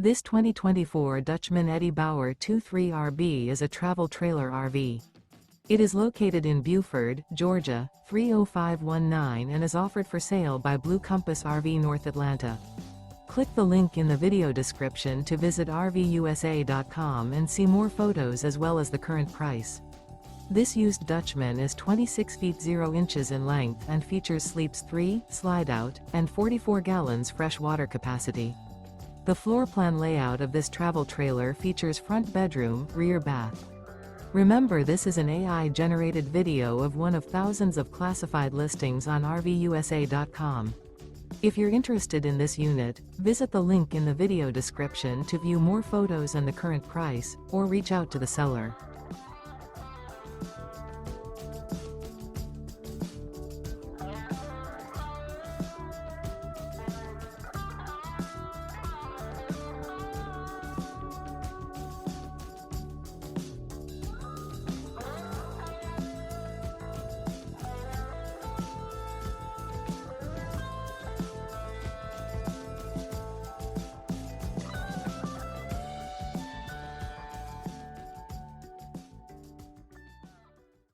This 2024 Dutchmen Eddie Bauer 23RB is a travel trailer RV. It is located in Buford, Georgia, 30519 and is offered for sale by Blue Compass RV North Atlanta. Click the link in the video description to visit RVUSA.com and see more photos as well as the current price. This used Dutchman is 26 feet 0 inches in length and features sleeps 3, Slideout, and 44 gallons fresh water capacity. The floor plan layout of this travel trailer features front bedroom, rear bath. Remember, this is an AI-generated video of one of thousands of classified listings on RVUSA.com. If you're interested in this unit, visit the link in the video description to view more photos and the current price, or reach out to the seller.